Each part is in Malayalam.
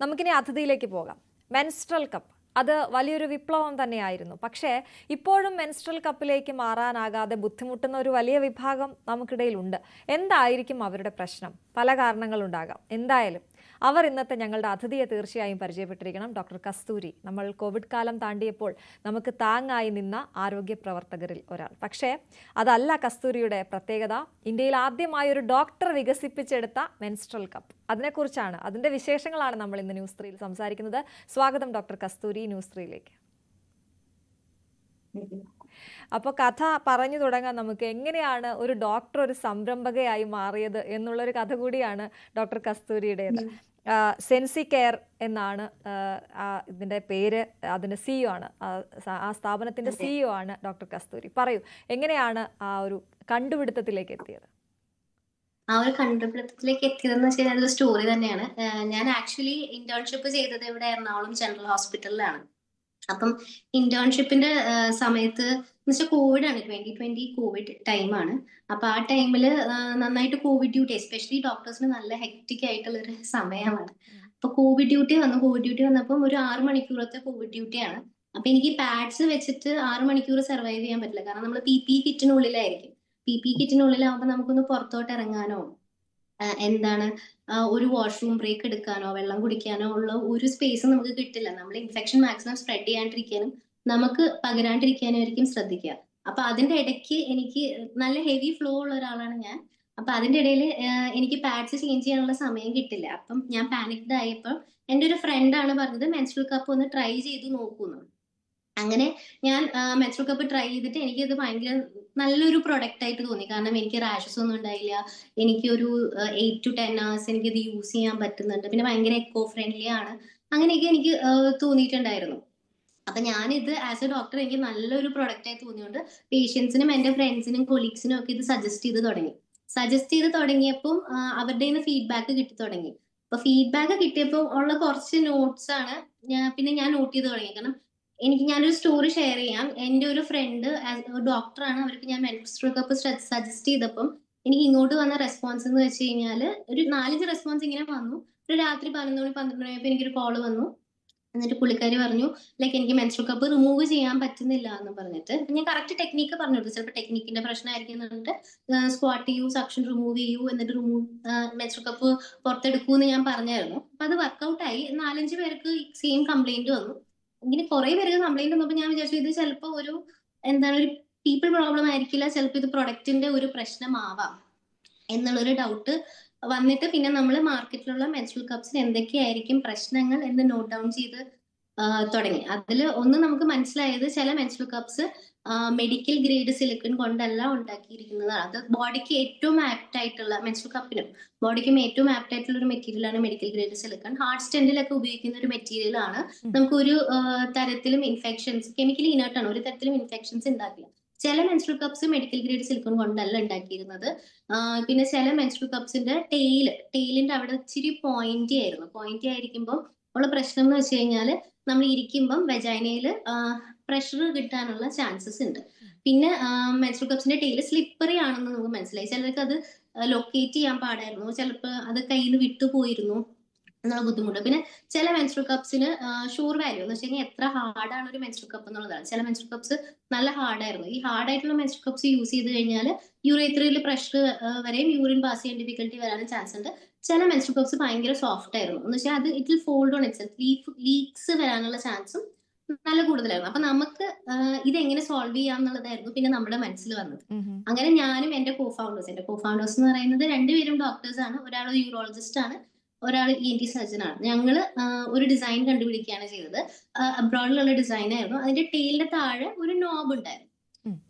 നമുക്കിനി അതിഥിയിലേക്ക് പോകാം. മെൻസ്ട്രൽ കപ്പ് അത് വലിയൊരു വിപ്ലവം തന്നെയായിരുന്നു. പക്ഷേ ഇപ്പോഴും മെൻസ്ട്രൽ കപ്പിലേക്ക് മാറാനാകാതെ ബുദ്ധിമുട്ടുന്ന ഒരു വലിയ വിഭാഗം നമുക്കിടയിലുണ്ട്. എന്തായിരിക്കും അവരുടെ പ്രശ്നം? പല കാരണങ്ങളുണ്ടാകാം. എന്തായാലും അവർ ഇന്നത്തെ ഞങ്ങളുടെ അതിഥിയെ തീർച്ചയായും പരിചയപ്പെട്ടിരിക്കണം. ഡോക്ടർ കസ്തൂരി. നമ്മൾ കോവിഡ് കാലം താണ്ടിയപ്പോൾ നമുക്ക് താങ്ങായി നിന്ന ആരോഗ്യ പ്രവർത്തകരിൽ ഒരാൾ. പക്ഷേ അതല്ല കസ്തൂരിയുടെ പ്രത്യേകത. ഇന്ത്യയിൽ ആദ്യമായി ഒരു ഡോക്ടർ വികസിപ്പിച്ചെടുത്ത മെൻസ്ട്രൽ കപ്പ്. അതിനെക്കുറിച്ചാണ്, അതിൻ്റെ വിശേഷങ്ങളാണ് നമ്മൾ ഇന്ന് ന്യൂസ് 3യിൽ സംസാരിക്കുന്നത്. സ്വാഗതം ഡോക്ടർ കസ്തൂരി ന്യൂസ് 3യിലേക്ക്. അപ്പോൾ കഥ പറഞ്ഞു തുടങ്ങാൻ നമുക്ക്. എങ്ങനെയാണ് ഒരു ഡോക്ടർ ഒരു സംരംഭകയായി മാറിയത് എന്നുള്ളൊരു കഥ കൂടിയാണ് ഡോക്ടർ കസ്തൂരിയുടേത്. സെൻസി കെയർ എന്നാണ് ഇതിൻ്റെ പേര്. അതിൻ്റെ CEO ആണ്, ആ സ്ഥാപനത്തിൻ്റെ CEO ആണ് ഡോക്ടർ കസ്തൂരി. പറയൂ, എങ്ങനെയാണ് ആ ഒരു കണ്ടുപിടുത്തത്തിലേക്ക് എത്തിയത്? ആ ഒരു കണ്ടുപിടുത്തത്തിലേക്ക് എത്തിയതെന്ന് വെച്ചാൽ അതൊരു സ്റ്റോറി തന്നെയാണ്. ഞാൻ ആക്ച്വലി ഇന്റേൺഷിപ്പ് ചെയ്തത് ഇവിടെ എറണാകുളം ജനറൽ ഹോസ്പിറ്റലിലാണ്. അപ്പം ഇന്റേൺഷിപ്പിന്റെ സമയത്ത് എന്ന് വെച്ചാൽ കോവിഡ് 2020 കോവിഡ് ടൈമാണ്. അപ്പൊ ആ ടൈമില് നന്നായിട്ട് കോവിഡ് ഡ്യൂട്ടി, എസ്പെഷ്യലി ഡോക്ടേഴ്സിന് നല്ല ഹെക്ടിക് ആയിട്ടുള്ള ഒരു സമയമാണ്. അപ്പൊ കോവിഡ് ഡ്യൂട്ടി വന്നപ്പോൾ ഒരു 6 മണിക്കൂറത്തെ കോവിഡ് ഡ്യൂട്ടിയാണ്. അപ്പൊ എനിക്ക് പാഡ്സ് വെച്ചിട്ട് 6 മണിക്കൂർ സർവൈവ് ചെയ്യാൻ പറ്റില്ല. കാരണം നമ്മൾ PPE കിറ്റിനുള്ളിലായിരിക്കും. PPE കിറ്റിനുള്ളിലാവുമ്പോൾ നമുക്കൊന്ന് പുറത്തോട്ട് ഇറങ്ങാനോ ഒരു വാഷ്റൂം ബ്രേക്ക് എടുക്കാനോ വെള്ളം കുടിക്കാനോ ഉള്ള ഒരു സ്പേസ് നമുക്ക് കിട്ടില്ല. നമ്മൾ ഇൻഫെക്ഷൻ മാക്സിമം സ്പ്രെഡ് ചെയ്യാണ്ടിരിക്കാനും നമുക്ക് പകരാണ്ടിരിക്കാനും ആയിരിക്കും ശ്രദ്ധിക്കുക. അപ്പൊ അതിന്റെ ഇടയ്ക്ക് എനിക്ക് നല്ല ഹെവി ഫ്ലോ ഉള്ള ഒരാളാണ് ഞാൻ. അപ്പൊ അതിന്റെ ഇടയിൽ എനിക്ക് പാഡ്സ് ചേഞ്ച് ചെയ്യാനുള്ള സമയം കിട്ടില്ല. അപ്പം ഞാൻ പാനിക്ഡ് ആയപ്പോൾ എൻ്റെ ഒരു ഫ്രണ്ടാണ് പറഞ്ഞത് മെൻസ്ട്രൽ കപ്പ് ഒന്ന് ട്രൈ ചെയ്ത് നോക്കുന്നു. അങ്ങനെ ഞാൻ മെൻസ്ട്രൽ കപ്പ് ട്രൈ ചെയ്തിട്ട് എനിക്കത് ഭയങ്കര നല്ലൊരു പ്രൊഡക്റ്റ് ആയിട്ട് തോന്നി. കാരണം എനിക്ക് റാഷസ് ഒന്നും ഉണ്ടായില്ല. എനിക്കൊരു 8 to 10 hours എനിക്കത് യൂസ് ചെയ്യാൻ പറ്റുന്നുണ്ട്. പിന്നെ ഭയങ്കര എക്കോ ഫ്രണ്ട്ലി ആണ്. അങ്ങനെയൊക്കെ എനിക്ക് തോന്നിയിട്ടുണ്ടായിരുന്നു. അപ്പൊ ഞാനിത് ആസ് എ ഡോക്ടർ എനിക്ക് നല്ലൊരു പ്രൊഡക്റ്റ് ആയി തോന്നിയോണ്ട് പേഷ്യൻസിനും എന്റെ ഫ്രണ്ട്സിനും കൊളീഗ്സിനും ഒക്കെ ഇത് സജസ്റ്റ് ചെയ്ത് തുടങ്ങിയപ്പോൾ അവരുടെ ഫീഡ്ബാക്ക് കിട്ടി തുടങ്ങി. അപ്പൊ ഫീഡ്ബാക്ക് കിട്ടിയപ്പോൾ ഉള്ള കുറച്ച് നോട്ട്സ് ആണ് ഞാൻ നോട്ട് ചെയ്ത് തുടങ്ങി. കാരണം ഞാനൊരു സ്റ്റോറി ഷെയർ ചെയ്യാം. എൻ്റെ ഒരു ഫ്രണ്ട് ഡോക്ടറാണ്. അവർക്ക് ഞാൻ മെൻസ്ട്രൽ കപ്പ് സജസ്റ്റ് ചെയ്തപ്പം എനിക്ക് ഇങ്ങോട്ട് വന്ന റെസ്പോൺസ് എന്ന് വെച്ച് കഴിഞ്ഞാല് ഒരു 4-5 റെസ്പോൺസ് ഇങ്ങനെ വന്നു. ഒരു രാത്രി 11 മണി 12 മണിയായപ്പോൾ എനിക്കൊരു കോള് വന്നു. എന്നിട്ട് പുള്ളിക്കാരി പറഞ്ഞു ലൈക്ക് എനിക്ക് മെൻസ്ട്രൽ കപ്പ് റിമൂവ് ചെയ്യാൻ പറ്റുന്നില്ല എന്ന് പറഞ്ഞിട്ട്. ഞാൻ കറക്റ്റ് ടെക്നിക്ക് പറഞ്ഞു കൊടുത്തു. ചിലപ്പോൾ ടെക്നിക്കിന്റെ പ്രശ്നമായിരിക്കും എന്ന് പറഞ്ഞിട്ട് സ്ക്വാട്ട് ചെയ്യൂ, സക്ഷൻ റിമൂവ് ചെയ്യൂ, എന്നിട്ട് മെൻസ്ട്രൽ കപ്പ് പുറത്തെടുക്കൂ എന്ന് ഞാൻ പറഞ്ഞായിരുന്നു. അപ്പൊ അത് വർക്ക്ഔട്ട് ആയി. 4-5 പേർക്ക് സെയിം കംപ്ലൈന്റ് വന്നു. ഇങ്ങനെ കുറെ പേർക്ക് കംപ്ലൈന്റ് വന്നപ്പോൾ ഞാൻ വിചാരിച്ചു ഇത് ചിലപ്പോൾ ഒരു പീപ്പിൾ പ്രോബ്ലം ആയിരിക്കില്ല, ചിലപ്പോൾ ഇത് പ്രൊഡക്റ്റിന്റെ ഒരു പ്രശ്നമാവാം എന്നുള്ളൊരു ഡൗട്ട് വന്നിട്ട് പിന്നെ നമ്മൾ മാർക്കറ്റിലുള്ള മെൻസ്ട്രൽ കപ്സിന് എന്തൊക്കെയായിരിക്കും പ്രശ്നങ്ങൾ എന്ന് നോട്ട് ഡൗൺ ചെയ്ത് തുടങ്ങി. അതിൽ ഒന്ന് നമുക്ക് മനസ്സിലായത് ചില menstrual cups medical grade silicone കൊണ്ടല്ല ഉണ്ടാക്കിയിരിക്കുന്നതാണ്. അത് ബോഡിക്ക് ഏറ്റവും ആപ്റ്റ് ആയിട്ടുള്ള മെൻസ്ട്രൽ കപ്പിനും ബോഡിക്കും ഏറ്റവും ആപ്റ്റ് ആയിട്ടുള്ള ഒരു മെറ്റീരിയൽ ആണ് മെഡിക്കൽ ഗ്രേഡ് സിലിക്കൺ. ഹാർട്ട് സ്റ്റെന്റിലൊക്കെ ഉപയോഗിക്കുന്ന ഒരു മെറ്റീരിയൽ ആണ്. നമുക്ക് ഒരു തരത്തിലും ഇൻഫെക്ഷൻസ്, കെമിക്കലി ഇനേർട്ട് ആണ്, ഒരു തരത്തിലും ഇൻഫെക്ഷൻസ് ഉണ്ടാക്കില്ല. ചില menstrual cups medical grade silicone കൊണ്ടല്ല ഉണ്ടാക്കിയിരുന്നത്. പിന്നെ ചില മെൻസ്ട്രൽ കപ്സിന്റെ ടെയിലിന്റെ അവിടെ ഇച്ചിരി പോയിന്റി ആയിരിക്കുമ്പോൾ ഉള്ള പ്രശ്നം എന്ന് വെച്ച് കഴിഞ്ഞാല് നമ്മൾ ഇരിക്കുമ്പം വെജൈനയില് പ്രഷർ കിട്ടാനുള്ള ചാൻസസ് ഉണ്ട്. പിന്നെ മെൻസ്ട്രൽ കപ്സിന്റെ ടെയില് സ്ലിപ്പറി ആണെന്ന് നമുക്ക് മനസ്സിലായി. ചിലർക്ക് അത് ലൊക്കേറ്റ് ചെയ്യാൻ പാടായിരുന്നു, ചിലപ്പോൾ അത് കയ്യിൽ നിന്ന് വിട്ടുപോയിരുന്നു എന്നുള്ള ബുദ്ധിമുട്ട്. പിന്നെ ചില മെൻസ്ട്രൽ കപ്സിന് ഷുവർ വാല്യൂ എന്ന് വെച്ച് കഴിഞ്ഞാൽ എത്ര ഹാർഡാണ് ഒരു മെൻസ്ട്രൽ കപ്പ് എന്നുള്ളതാണ്. ചില മെൻസ്ട്രൽ കപ്സ് നല്ല ഹാർഡായിരുന്നു. ഈ ഹാർഡായിട്ടുള്ള മെൻസ്ട്രൽ കപ്സ് യൂസ് ചെയ്ത് കഴിഞ്ഞാൽ യൂറേത്രയിൽ പ്രഷർ വരെയും യൂറിൻ പാസ് ചെയ്യാൻ ഡിഫിക്കൽട്ടി വരാനും ചാൻസ് ഉണ്ട്. ചില മെൻസ്ട്രൽ കപ്സ് ഭയങ്കര സോഫ്റ്റ് ആയിരുന്നു. എന്ന് വെച്ചാൽ അത് it will fold on itself. Leaks വരാനുള്ള ചാൻസും നല്ല കൂടുതലായിരുന്നു. അപ്പൊ നമുക്ക് ഇതെങ്ങനെ സോൾവ് ചെയ്യാം എന്നുള്ളതായിരുന്നു പിന്നെ നമ്മുടെ മനസ്സിൽ വന്നത്. അങ്ങനെ ഞാനും എന്റെ കോഫൗണ്ടേഴ്സ് എന്ന് പറയുന്നത് 2 പേരും ഡോക്ടേഴ്സ് ആണ്. ഒരാൾ യൂറോളജിസ്റ്റ് ആണ്, ഒരാൾ ENT സർജൻ ആണ്. ഞങ്ങള് ഒരു ഡിസൈൻ കണ്ടുപിടിക്കുകയാണ് ചെയ്തത്. അബ്രോഡിലുള്ള ഡിസൈൻ ആയിരുന്നു. അതിന്റെ ടെയിലിന്റെ താഴെ ഒരു നോബ് ഉണ്ടായിരുന്നു.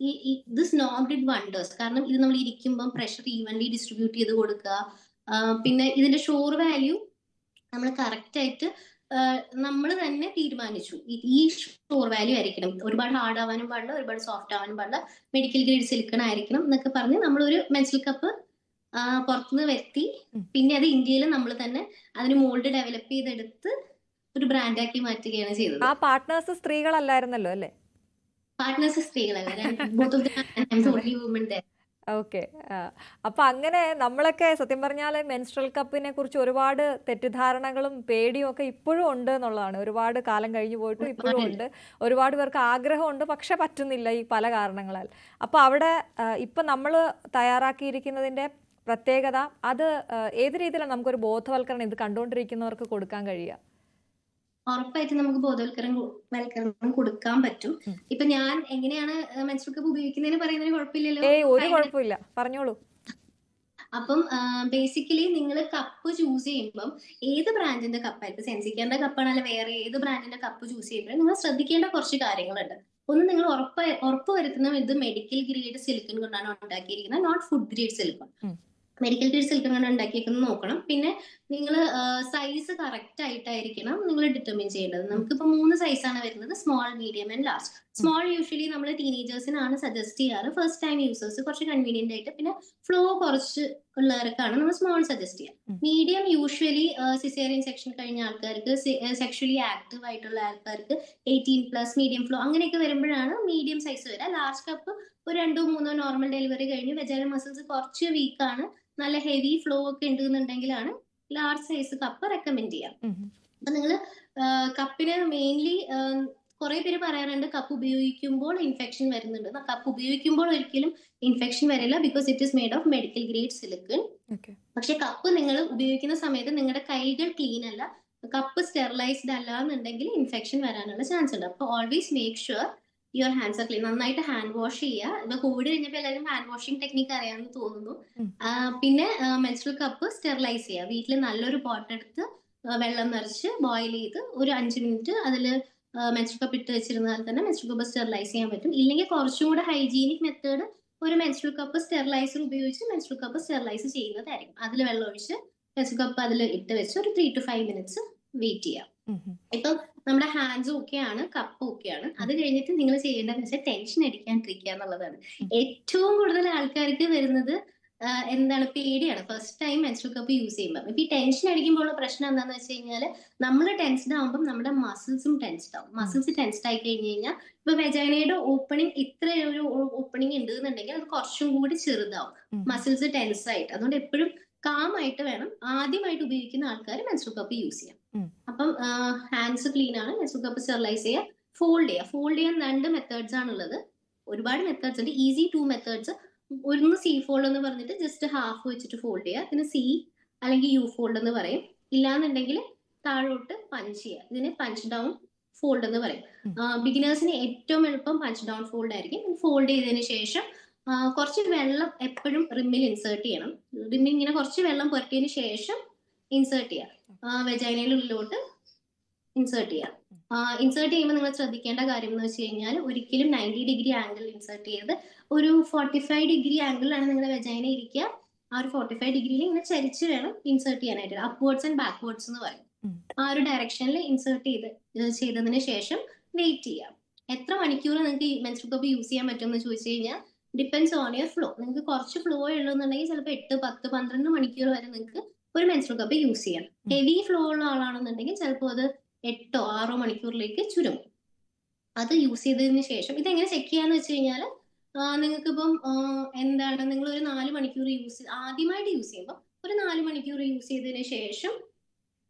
This knob did wonders. കാരണം ഇത് നമ്മൾ ഇരിക്കുമ്പോൾ പ്രഷർ ഈവൻലി ഡിസ്ട്രിബ്യൂട്ട് ചെയ്ത് കൊടുക്കുക. പിന്നെ ഇതിന്റെ ഷോർ വാല്യൂ നമ്മൾ കറക്റ്റ് ആയിട്ട് നമ്മൾ തന്നെ തീരുമാനിച്ചു. ഈ ഷോർ വാല്യൂ ആയിരിക്കണം, ഒരുപാട് ഹാർഡ് ആവാനും പാടില്ല, ഒരുപാട് സോഫ്റ്റ് ആവാനും പാടില്ല, മെഡിക്കൽ ഗ്രേഡ് സിലിക്കൺ ആയിരിക്കണം എന്നൊക്കെ പറഞ്ഞ് നമ്മളൊരു മെൻസ്ട്രൽ കപ്പ് പുറത്തുനിന്ന് വരുത്തി. പിന്നെ അത് ഇന്ത്യയിൽ നമ്മൾ തന്നെ അതിന് മോൾഡ് ഡെവലപ്പ് ചെയ്തെടുത്ത് ഒരു ബ്രാൻഡാക്കി മാറ്റുകയാണ് ചെയ്തത്. ആ പാർട്ട്നേഴ്സ് സ്ത്രീകളല്ലായിരുന്നല്ലോ അല്ലേ? പാർട്ട്നേഴ്സ് സ്ത്രീകളല്ല. ഓക്കെ. അപ്പൊ അങ്ങനെ നമ്മളൊക്കെ സത്യം പറഞ്ഞാൽ മെൻസ്ട്രൽ കപ്പിനെ കുറിച്ച് ഒരുപാട് തെറ്റിദ്ധാരണകളും പേടിയും ഒക്കെ ഇപ്പോഴും ഉണ്ട് എന്നുള്ളതാണ്. ഒരുപാട് കാലം കഴിഞ്ഞു പോയിട്ടും ഇപ്പോഴും ഒരുപാടുണ്ട്. ഉണ്ട്. ഒരുപാട് പേർക്ക് ആഗ്രഹമുണ്ട്, പക്ഷെ പറ്റുന്നില്ല ഈ പല കാരണങ്ങളാൽ. അപ്പൊ അവിടെ ഇപ്പൊ നമ്മൾ തയ്യാറാക്കിയിരിക്കുന്നതിന്റെ പ്രത്യേകത അത് ഏത് രീതിയിലാണ് നമുക്കൊരു ബോധവൽക്കരണം ഇത് കണ്ടുകൊണ്ടിരിക്കുന്നവർക്ക് കൊടുക്കാൻ കഴിയുക? ഉറപ്പായിട്ടും നമുക്ക് വൽക്കരണം കൊടുക്കാൻ പറ്റും. ഉം. ഇപ്പൊ ഞാൻ എങ്ങനെയാണ് മെൻസ്ട്രുൽ കപ്പ് ഉപയോഗിക്കുന്നതിന് പറയുന്നതിന് കുഴപ്പമില്ലല്ലോ. ഏയ്, ഒരു ഫൈൻ. കുഴപ്പമില്ല, പറഞ്ഞോളൂ. അപ്പം ബേസിക്കലി നിങ്ങൾ കപ്പ് ചൂസ് ചെയ്യുമ്പം ഏത് ബ്രാൻഡിന്റെ കപ്പാണ്, ഇപ്പൊ സെൻസിക്കറിന്റെ കപ്പാണ് അല്ല വേറെ ഏത് ബ്രാൻഡിന്റെ കപ്പ് ചൂസ് ചെയ്യുമ്പോൾ നിങ്ങൾ ശ്രദ്ധിക്കേണ്ട കുറച്ച് കാര്യങ്ങളുണ്ട്. ഒന്ന്, നിങ്ങൾ ഉറപ്പ് വരുത്തുന്ന ഇത് മെഡിക്കൽ ഗ്രേഡ് സിലിക്കൺ കൊണ്ടാണ് ഉണ്ടാക്കിയിരിക്കുന്നത്, നോട്ട് ഫുഡ് ഗ്രേഡ് സിലിക്കൺ. ഉം. മെഡിക്കൽ ഗ്രേഡ് സിലിക്കൺ കൊണ്ട് ഉണ്ടാക്കിയിരിക്കുന്നത് നോക്കണം. പിന്നെ നിങ്ങൾ സൈസ് കറക്റ്റ് ആയിട്ടായിരിക്കണം നിങ്ങൾ ഡിറ്റർമിൻ ചെയ്യേണ്ടത്. നമുക്കിപ്പോ 3 സൈസാണ് വരുന്നത്, small, medium and large. Small usually നമ്മൾ ടീനേജേഴ്സിനാണ് സജസ്റ്റ് ചെയ്യാറ്, ഫസ്റ്റ് ടൈം യൂസേഴ്സ് കുറച്ച് കൺവീനിയന്റ് ആയിട്ട്, പിന്നെ ഫ്ലോ കുറച്ച് ഉള്ളവർക്കാണ് നമ്മൾ സ്മോൾ സജസ്റ്റ് ചെയ്യുക. മീഡിയം യൂഷ്വലി സിസേറിയൻ സെക്ഷൻ കഴിഞ്ഞ ആൾക്കാർക്ക്, സെക്ഷലി ആക്റ്റീവ് ആയിട്ടുള്ള ആൾക്കാർക്ക്, 18+ മീഡിയം ഫ്ലോ അങ്ങനെയൊക്കെ വരുമ്പോഴാണ് മീഡിയം സൈസ് വരിക. ലാർജ് കപ്പ് ഒരു 2-3 നോർമൽ ഡെലിവറി കഴിഞ്ഞ് വെജൈനൽ മസിൽസ് കുറച്ച് വീക്കാണ്, നല്ല ഹെവി ഫ്ലോ ഒക്കെ ഉണ്ടെന്നുണ്ടെങ്കിലാണ് ലാർജ് സൈസ് കപ്പ് റെക്കമെൻഡ് ചെയ്യാം. അപ്പൊ നിങ്ങൾ കപ്പിന് മെയിൻലി കുറെ പേര് പറയാറുണ്ട് കപ്പ് ഉപയോഗിക്കുമ്പോൾ ഇൻഫെക്ഷൻ വരുന്നുണ്ട്. കപ്പ് ഉപയോഗിക്കുമ്പോൾ ഒരിക്കലും ഇൻഫെക്ഷൻ വരില്ല, because it is made of medical grade silicone. പക്ഷെ കപ്പ് നിങ്ങൾ ഉപയോഗിക്കുന്ന സമയത്ത് നിങ്ങളുടെ കൈകൾ ക്ലീൻ അല്ല, കപ്പ് സ്റ്റെറിലൈസ്ഡ് അല്ല എന്നുണ്ടെങ്കിൽ ഇൻഫെക്ഷൻ വരാനുള്ള ചാൻസ് ഉണ്ട്. അപ്പൊ always make sure your hands R clean. നന്നായിട്ട് ഹാൻഡ് വാഷ് ചെയ്യുക. ഇപ്പൊ കോവിഡ് കഴിഞ്ഞപ്പോൾ എല്ലാവരും ഹാൻഡ് വാഷിംഗ് ടെക്നിക്ക് അറിയാമെന്ന് തോന്നുന്നു. പിന്നെ മെൻസ്ട്രുൽ കപ്പ് സ്റ്റെറിലൈസ് ചെയ്യുക. വീട്ടിൽ നല്ലൊരു പോട്ട് എടുത്ത് വെള്ളം നിറച്ച് ബോയിൽ ചെയ്ത് ഒരു 5 മിനിറ്റ് അതിൽ മെൻസ്ട്രുൽ കപ്പ് ഇട്ട് വെച്ചിരുന്നാൽ തന്നെ മെൻസ്ട്രുൽ കപ്പ് സ്റ്റെറിലൈസ് ചെയ്യാൻ പറ്റും. ഇല്ലെങ്കിൽ കുറച്ചും കൂടെ ഹൈജീനിക് മെത്തേഡ് ഒരു മെൻസ്ട്രുൽ കപ്പ് സ്റ്റെറിലൈസർ ഉപയോഗിച്ച് മെൻസ്ട്രുൽ കപ്പ് സ്റ്റെറിലൈസ് ചെയ്യുന്നതായിരിക്കും. അതിൽ വെള്ളം ഒഴിച്ച് മെൻസ്ട്രുൽ കപ്പ് അതിൽ ഇട്ട് വെച്ച് ഒരു 3 to 5 മിനിറ്റ്സ് വെയിറ്റ് ചെയ്യാം. ഇപ്പൊ നമ്മുടെ ഹാൻഡ്സ് ഓക്കെയാണ്, കപ്പ് ഓക്കെയാണ്. അത് കഴിഞ്ഞിട്ട് നിങ്ങൾ ചെയ്യേണ്ടതെന്ന് വെച്ചാൽ ടെൻഷൻ അടിക്കാണ്ടിരിക്കുക എന്നുള്ളതാണ്. ഏറ്റവും കൂടുതൽ ആൾക്കാർക്ക് വരുന്നത് എന്താണ്, പേടിയാണ് first time menstrual cup use ചെയ്യുമ്പോൾ. ഇപ്പൊ ഈ ടെൻഷൻ അടിക്കുമ്പോഴുള്ള പ്രശ്നം എന്താന്ന് വെച്ച് കഴിഞ്ഞാല് നമ്മൾ ടെൻസ്ഡ് ആവുമ്പോൾ നമ്മുടെ മസിൽസും ടെൻസ്ഡ് ആവും. മസിൽസ് ടെൻസ്ഡ് ആയി കഴിഞ്ഞ് കഴിഞ്ഞാൽ ഇപ്പൊ വെജൈനയുടെ ഓപ്പണിംഗ് ഇത്ര ഒരു ഓപ്പണിംഗ് ഉണ്ട് എന്നുണ്ടെങ്കിൽ അത് കുറച്ചും കൂടി ചെറുതാവും, മസിൽസ് ടെൻസ് ആയിട്ട്. അതുകൊണ്ട് എപ്പോഴും കാം ആയിട്ട് വേണം ആദ്യമായിട്ട് ഉപയോഗിക്കുന്ന ആൾക്കാർ മെൻസ്ട്രുൽ കപ്പ് യൂസ് ചെയ്യാം. അപ്പം ഹാൻഡ്സ് ക്ലീൻ ആണ്, മെൻസ്ട്രുൽ കപ്പ് സ്റ്റെറിലൈസ് ചെയ്യുക, ഫോൾഡ് ചെയ്യുക. ഫോൾഡ് ചെയ്യാൻ 2 മെത്തേഡ്സ് ആണുള്ളത്. ഒരുപാട് മെത്തേഡ്സ് ഉണ്ട്. Easy 2 methods. ഒന്ന് സി ഫോൾഡ് എന്ന് പറഞ്ഞിട്ട് ജസ്റ്റ് ഹാഫ് വെച്ചിട്ട് ഫോൾഡ് ചെയ്യുക. ഇതിന് സി അല്ലെങ്കിൽ യു ഫോൾഡ് എന്ന് പറയും. ഇല്ലാന്നുണ്ടെങ്കിൽ താഴോട്ട് പഞ്ച് ചെയ്യുക. ഇതിന് പഞ്ച് ഡൗൺ ഫോൾഡ് എന്ന് പറയും. ബിഗിനേഴ്സിന് ഏറ്റവും എളുപ്പം പഞ്ച് ഡൗൺ ഫോൾഡ് ആയിരിക്കും. ഫോൾഡ് ചെയ്തതിന് ശേഷം കുറച്ച് വെള്ളം എപ്പോഴും റിമ്മിൽ ഇൻസേർട്ട് ചെയ്യണം. റിമ്മിൽ ഇങ്ങനെ കുറച്ച് വെള്ളം പുരട്ടിയതിന് ശേഷം ഇൻസേർട്ട് ചെയ്യുക. വെജൈനയിലുള്ളിലോട്ട് ഇൻസേർട്ട് ചെയ്യുക. ഇൻസേർട്ട് ചെയ്യുമ്പോൾ നിങ്ങൾ ശ്രദ്ധിക്കേണ്ട കാര്യം എന്ന് വെച്ച് കഴിഞ്ഞാൽ ഒരിക്കലും 90 ഡിഗ്രി ആംഗിൾ ഇൻസേർട്ട് ചെയ്ത് ഒരു 45 ഡിഗ്രി ആംഗിളിലാണ് നിങ്ങളുടെ വെജൈന ഇരിക്കുക. ആ ഒരു 45 ഡിഗ്രിയിൽ ഇങ്ങനെ ചരിച്ച് വേണം ഇൻസേർട്ട് ചെയ്യാനായിട്ട്. അപ്വേർഡ്സ് ആൻഡ് ബാക്ക്വേർഡ്സ് എന്ന് പറയും. ആ ഒരു ഡയറക്ഷനിൽ ഇൻസേർട്ട് ചെയ്തതിന് ശേഷം വെയിറ്റ് ചെയ്യാം. എത്ര മണിക്കൂർ നിങ്ങൾക്ക് ഈ മെൻസ്ട്രുൽ കപ്പ് യൂസ് ചെയ്യാൻ പറ്റും എന്ന് ചോദിച്ചു കഴിഞ്ഞാൽ ഡിപ്പെൻസ് ഓൺ യുവർ ഫ്ലോ. നിങ്ങൾക്ക് കുറച്ച് ഫ്ലോ ഉള്ളൂന്നുണ്ടെങ്കിൽ ചിലപ്പോൾ 8, 10, 12 മണിക്കൂർ വരെ നിങ്ങൾക്ക് ഒരു മെൻസ്ട്രുൽ കപ്പ് യൂസ് ചെയ്യാം. ഹെവി ഫ്ലോ ഉള്ള ആളാണെന്നുണ്ടെങ്കിൽ ചിലപ്പോൾ അത് 8 or 6 മണിക്കൂറിലേക്ക് ചുരുങ്ങും. അത് യൂസ് ചെയ്തതിന് ശേഷം ഇതെങ്ങനെ ചെക്ക് ചെയ്യാന്ന് വെച്ച് കഴിഞ്ഞാൽ നിങ്ങൾക്ക് ഇപ്പം എന്താണ്, നിങ്ങൾ ഒരു 4 മണിക്കൂർ ആദ്യമായിട്ട് യൂസ് ചെയ്യുമ്പോൾ ഒരു 4 മണിക്കൂർ യൂസ് ചെയ്തതിന് ശേഷം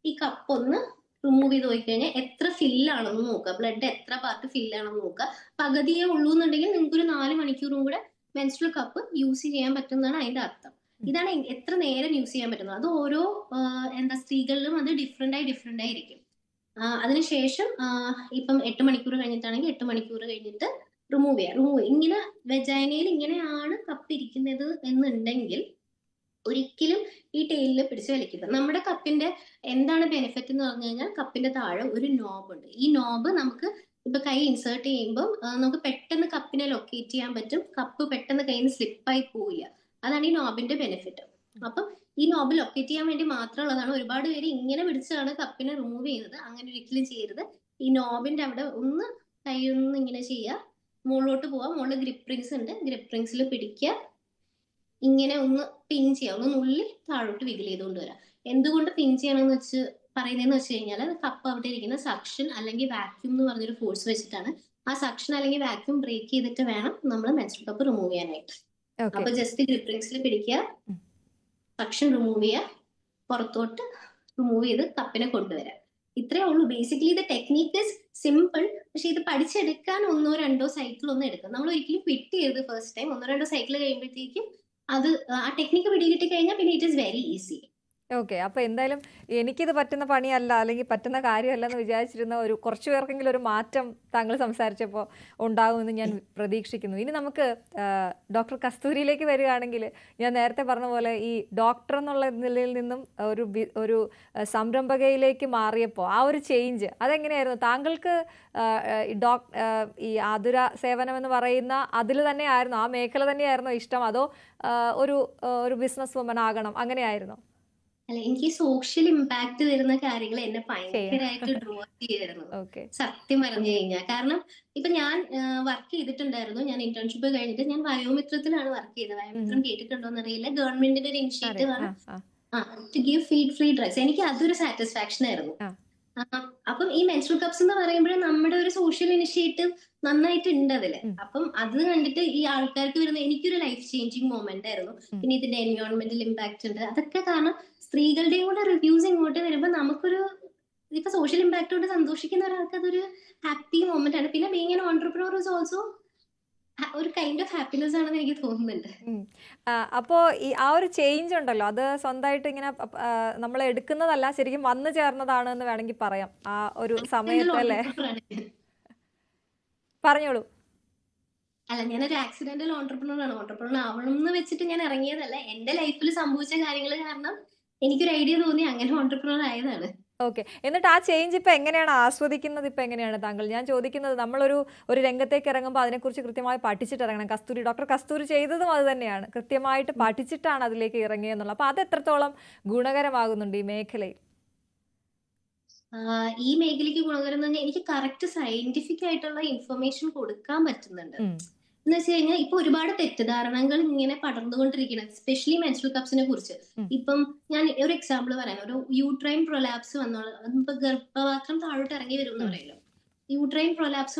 ഈ കപ്പ് ഒന്ന് റിമൂവ് ചെയ്ത് പോയി കഴിഞ്ഞാൽ എത്ര ഫില്ലാണെന്ന് നോക്കുക. ബ്ലഡ് എത്ര പാർട്ട് ഫില്ലാണെന്ന് നോക്കുക. പകുതിയേ ഉള്ളൂ എന്നുണ്ടെങ്കിൽ നിങ്ങൾക്ക് ഒരു 4 മണിക്കൂറും കൂടെ മെൻസ്ട്രുൽ കപ്പ് യൂസ് ചെയ്യാൻ പറ്റുന്നതാണ് അതിന്റെ അർത്ഥം. ഇതാണ് എത്ര നേരം യൂസ് ചെയ്യാൻ പറ്റുന്നത്. അത് ഓരോ സ്ത്രീകളിലും അത് ഡിഫറെന്റ് ആയിരിക്കും. അതിനുശേഷം ഇപ്പം 8 മണിക്കൂർ കഴിഞ്ഞിട്ടാണെങ്കിൽ 8 മണിക്കൂർ കഴിഞ്ഞിട്ട് റിമൂവ് ചെയ്യുക. ഇങ്ങനെ വെജൈനയിൽ ഇങ്ങനെയാണ് കപ്പ് ഇരിക്കുന്നത് എന്നുണ്ടെങ്കിൽ ഒരിക്കലും ഈ ടെയിലിൽ പിടിച്ച് വലിക്കരുത്. നമ്മുടെ കപ്പിന്റെ എന്താണ് ബെനിഫിറ്റ് എന്ന് പറഞ്ഞു കഴിഞ്ഞാൽ കപ്പിന്റെ താഴെ ഒരു നോബ് ഉണ്ട്. ഈ നോബ് നമുക്ക് ഇപ്പൊ കൈ ഇൻസേർട്ട് ചെയ്യുമ്പോൾ നമുക്ക് പെട്ടെന്ന് കപ്പിനെ ലൊക്കേറ്റ് ചെയ്യാൻ പറ്റും. കപ്പ് പെട്ടെന്ന് കയ്യിൽ നിന്ന് സ്ലിപ്പായി പോവില്ല. അതാണ് ഈ നോബിന്റെ ബെനിഫിറ്റ്. അപ്പം ഈ നോബ് ലൊക്കേറ്റ് ചെയ്യാൻ വേണ്ടി മാത്രമുള്ളതാണ്. ഒരുപാട് പേര് ഇങ്ങനെ പിടിച്ചാണ് കപ്പിനെ റിമൂവ് ചെയ്യുന്നത്. അങ്ങനെ ഒരിക്കലും ചെയ്യരുത്. ഈ നോബിന്റെ അവിടെ ഒന്ന് കൈ ഒന്ന് ഇങ്ങനെ ചെയ്യുക, മുകളിലോട്ട് പോവാം. മുകളിൽ ഗ്രിപ്പ് റിങ്സ് ഉണ്ട്, ഗ്രിപ്പ് റിങ്സിൽ പിടിക്കുക, ഇങ്ങനെ ഒന്ന് പിൻ ചെയ്യുക, ഒന്ന് നുള്ളി താഴോട്ട് വിഗിൽ ചെയ്തുകൊണ്ട് വരാം. എന്തുകൊണ്ട് പിൻ ചെയ്യണമെന്ന് പറയുന്നതെന്ന് വെച്ച് കഴിഞ്ഞാൽ കപ്പ് അവിടെ ഇരിക്കുന്ന സക്ഷൻ അല്ലെങ്കിൽ വാക്യൂം എന്ന് പറഞ്ഞൊരു ഫോഴ്സ് വെച്ചിട്ടാണ്. ആ സക്ഷൻ അല്ലെങ്കിൽ വാക്യൂം ബ്രേക്ക് ചെയ്തിട്ട് വേണം നമ്മൾ മെൻസ്ട്രുൽ കപ്പ് റിമൂവ് ചെയ്യാനായിട്ട്. ഓക്കെ. അപ്പൊ ജസ്റ്റ് ഗ്രിപ്പ് റിങ്സിൽ പിടിക്കുക, സക്ഷൻ റിമൂവ് ചെയ്യുക, പുറത്തോട്ട് റിമൂവ് ചെയ്ത് കപ്പിനെ കൊണ്ടുവരാം. ഇത്രേ ഉള്ളൂ. Basically the technique is simple. പക്ഷെ ഇത് പഠിച്ചെടുക്കാൻ 1-2 സൈക്കിൾ ഒന്നും എടുക്കും. നമ്മൾ ഒരിക്കലും ക്വിറ്റ് ചെയ്ത് ഫസ്റ്റ് ടൈം 1-2 സൈക്കിൾ കഴിയുമ്പോഴത്തേക്കും അത് ആ ടെക്നിക്ക് പിടികിട്ടി കഴിഞ്ഞാൽ പിന്നെ it is very easy. Okay. അപ്പോൾ എന്തായാലും എനിക്കിത് പറ്റുന്ന പണിയല്ല, അല്ലെങ്കിൽ പറ്റുന്ന കാര്യമല്ല എന്ന് വിചാരിച്ചിരുന്ന കുറച്ച് പേർക്കെങ്കിലും ഒരു മാറ്റം താങ്കൾ സംസാരിച്ചപ്പോൾ ഉണ്ടാകുമെന്ന് ഞാൻ പ്രതീക്ഷിക്കുന്നു. ഇനി നമുക്ക് ഡോക്ടർ കസ്തൂരിയിലേക്ക് വരികയാണെങ്കിൽ, ഞാൻ നേരത്തെ പറഞ്ഞ പോലെ ഈ ഡോക്ടർ എന്നുള്ള നിലയിൽ നിന്നും ഒരു സംരംഭകയിലേക്ക് മാറിയപ്പോൾ ആ ഒരു ചേഞ്ച് അതെങ്ങനെയായിരുന്നു? താങ്കൾക്ക് ഈ ആതുര സേവനം എന്ന് പറയുന്ന അതിൽ തന്നെയായിരുന്നു, ആ മേഖല തന്നെയായിരുന്നോ ഇഷ്ടം, അതോ ഒരു ബിസിനസ് വുമൺ ആകണം അങ്ങനെയായിരുന്നോ? അല്ല, എനിക്ക് സോഷ്യൽ ഇമ്പാക്ട് വരുന്ന കാര്യങ്ങൾ എന്നെ ഭയങ്കരമായിട്ട് ഡ്രോ ചെയ്യായിരുന്നു, സത്യം പറഞ്ഞു കഴിഞ്ഞാൽ. കാരണം ഇപ്പൊ ഞാൻ വർക്ക് ചെയ്തിട്ടുണ്ടായിരുന്നു. ഞാൻ ഇന്റേൺഷിപ്പ് കഴിഞ്ഞിട്ട് ഞാൻ വയോമിത്രത്തിലാണ് വർക്ക് ചെയ്തത്. വയോമിത്രം കേട്ടിട്ടുണ്ടോന്ന് അറിയില്ല. ഗവൺമെന്റിന്റെ ഒരു ഇനിഷ്യേറ്റീവ് ആണ് to give feed free drugs. എനിക്ക് അതൊരു സാറ്റിസ്ഫാക്ഷൻ ആയിരുന്നു. അപ്പം ഈ മെൻസ്ട്രൽ കപ്സ് എന്ന് പറയുമ്പോഴേ നമ്മുടെ ഒരു സോഷ്യൽ ഇനിഷ്യേറ്റീവ് നന്നായിട്ടുണ്ട് അതില്. അപ്പം അത് കണ്ടിട്ട് ഈ ആൾക്കാർക്ക് വരുന്ന എനിക്കൊരു ലൈഫ് ചേഞ്ചിങ് മൊമെന്റ് ആയിരുന്നു. പിന്നെ ഇതിന്റെ എൻവയോൺമെന്റൽ ഇമ്പാക്ട് ഉണ്ട്. അതൊക്കെ കാരണം സ്ത്രീകളുടെയും കൂടെ റിവ്യൂസ് ഇങ്ങോട്ട് വരുമ്പോൾ നമുക്കൊരു ഇപ്പൊ സോഷ്യൽ ഇമ്പാക്ട് കൊണ്ട് സന്തോഷിക്കുന്ന ഒരാൾക്ക് അതൊരു ഹാപ്പി മൊമെന്റ് ആണ്. പിന്നെ being an entrepreneur is also ഒരു കൈൻഡ് ഓഫ് ഹാപ്പിനെസ് ആണെന്ന് എനിക്ക് തോന്നുന്നുണ്ട്. അപ്പോൾ ഈ ആ ഒരു ചേഞ്ച് ഉണ്ടല്ലോ, അത് സ്വന്തമായിട്ട് ഇങ്ങനെ നമ്മൾ എടുക്കുന്നതല്ല, ശരിക്കും വന്നു ചേർന്നതാണ് എന്ന് വേണമെങ്കിൽ പറയാം ആ ഒരു സമയത്തല്ലേ? പറഞ്ഞോളൂ. അല്ല, ഞാനൊരു ആക്സിഡന്റൽ ഓൺട്രപ്രനർ ആണ്. ഓൺട്രപ്രനർ ആവണം എന്ന് വെച്ചിട്ട് ഞാൻ ഇറങ്ങിയതല്ല. എന്റെ ലൈഫിൽ സംഭവിച്ച കാര്യങ്ങൾ കാരണം എനിക്കൊരു ഐഡിയ തോന്നി, അങ്ങനെ ഓൺട്രപ്രനർ ആയതാണ്. ഓക്കെ. എന്നിട്ട് ആ ചേഞ്ച് ഇപ്പൊ എങ്ങനെയാണ് ആസ്വദിക്കുന്നത്? ഇപ്പൊ എങ്ങനെയാണ് താങ്കൾ? ഞാൻ ചോദിക്കുന്നത്, നമ്മളൊരു രംഗത്തേക്ക് ഇറങ്ങുമ്പോൾ അതിനെക്കുറിച്ച് കൃത്യമായി പഠിച്ചിട്ട് ഇറങ്ങണം. ഡോക്ടർ കസ്തൂരി ചെയ്തതും അത് തന്നെയാണ്, കൃത്യമായിട്ട് പഠിച്ചിട്ടാണ് അതിലേക്ക് ഇറങ്ങിയെന്നുള്ളത്. അപ്പൊ അത് എത്രത്തോളം ഗുണകരമാകുന്നുണ്ട് ഈ മേഖലയിൽ? ഈ മേഖലയ്ക്ക് ഗുണകരം എന്ന് പറഞ്ഞാൽ എനിക്ക് കറക്റ്റ് സയന്റിഫിക് ആയിട്ടുള്ള ഇൻഫർമേഷൻ കൊടുക്കാൻ പറ്റുന്നുണ്ട്. എന്ന് വെച്ച് കഴിഞ്ഞാൽ ഇപ്പൊ ഒരുപാട് തെറ്റിദ്ധാരണകൾ ഇങ്ങനെ പടർന്നുകൊണ്ടിരിക്കണം, എസ്പെഷ്യലി മെൻസ്ട്രൽ കപ്സിനെ കുറിച്ച്. ഇപ്പം ഞാൻ ഒരു എക്സാമ്പിൾ പറയാം. ഒരു യൂട്രൈൻ പ്രൊലാപ്സ് ഇപ്പൊ ഗർഭപാത്രം താഴോട്ട് ഇറങ്ങി വരും എന്ന് പറയല്ലോ. യൂട്രൈൻ പ്രൊലാപ്സ്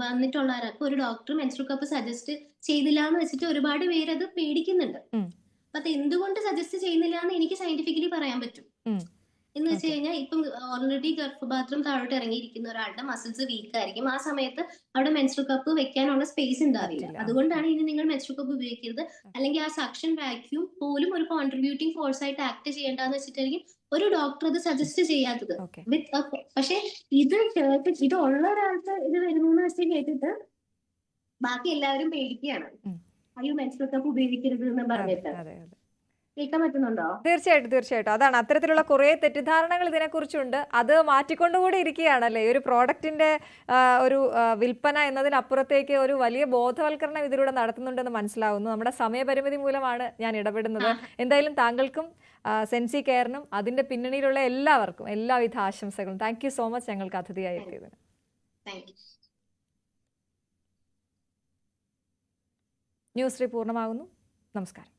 വന്നിട്ടുള്ള ഒരാൾക്ക് ഒരു ഡോക്ടർ മെൻസ്ട്രൽ കപ്പ് സജസ്റ്റ് ചെയ്തില്ല എന്ന് വെച്ചിട്ട് ഒരുപാട് പേര് അത് പേടിക്കുന്നുണ്ട്. അപ്പൊ അത് എന്തുകൊണ്ട് സജസ്റ്റ് ചെയ്യുന്നില്ല എന്ന് എനിക്ക് സയന്റിഫിക്കലി പറയാൻ പറ്റും. എന്ന് വെച്ച് കഴിഞ്ഞാൽ ഇപ്പം ഓൾറെഡി ഗർഭപാത്രം താഴോട്ട് ഇറങ്ങിയിരിക്കുന്ന ഒരാളുടെ മസിൽസ് വീക്ക് ആയിരിക്കും. ആ സമയത്ത് അവിടെ മെൻസ്ട്രൽ കപ്പ് വെക്കാനുള്ള സ്പേസ് ഉണ്ടാവില്ല. അതുകൊണ്ടാണ് ഇനി നിങ്ങൾ മെൻസ്ട്രൽ കപ്പ് ഉപയോഗിക്കരുത്, അല്ലെങ്കിൽ ആ സക്ഷൻ വാക്യൂം പോലും ഒരു കോൺട്രിബ്യൂട്ടിംഗ് ഫോഴ്സ് ആയിട്ട് ആക്ട് ചെയ്യേണ്ടെന്ന് വെച്ചിട്ടായിരിക്കും ഒരു ഡോക്ടർ അത് സജസ്റ്റ് ചെയ്യാത്തത്. പക്ഷെ ഇത് ഉള്ള ഒരാൾക്ക് ഇത് വരുന്നു എന്ന് വെച്ച് കേട്ടിട്ട് ബാക്കി എല്ലാവരും പേടിക്കുകയാണ്, അയ്യോ മെൻസ്ട്രൽ കപ്പ് ഉപയോഗിക്കരുത് എന്ന് പറഞ്ഞിട്ട്. കേൾക്കാൻ പറ്റുന്നുണ്ടോ? തീർച്ചയായിട്ടും. അതാണ്, അത്തരത്തിലുള്ള കുറെ തെറ്റിദ്ധാരണകൾ ഇതിനെക്കുറിച്ചുണ്ട്. അത് മാറ്റിക്കൊണ്ടുകൂടി ഇരിക്കുകയാണല്ലേ ഒരു പ്രോഡക്റ്റിന്റെ ഒരു വിൽപ്പന എന്നതിനപ്പുറത്തേക്ക് ഒരു വലിയ ബോധവൽക്കരണം ഇതിലൂടെ നടത്തുന്നുണ്ടെന്ന് മനസ്സിലാവുന്നു. നമ്മുടെ സമയപരിമിതി മൂലമാണ് ഞാൻ ഇടപെടുന്നത്. എന്തായാലും താങ്കൾക്കും സെൻസി കെയറിനും അതിന്റെ പിന്നണിയിലുള്ള എല്ലാവർക്കും എല്ലാവിധ ആശംസകളും. താങ്ക് യു സോ മച്ച് ഞങ്ങൾക്ക് അതിഥിയായി എത്തിയതിന്. ന്യൂസ് റീ പൂർണ്ണമാകുന്നു. നമസ്കാരം.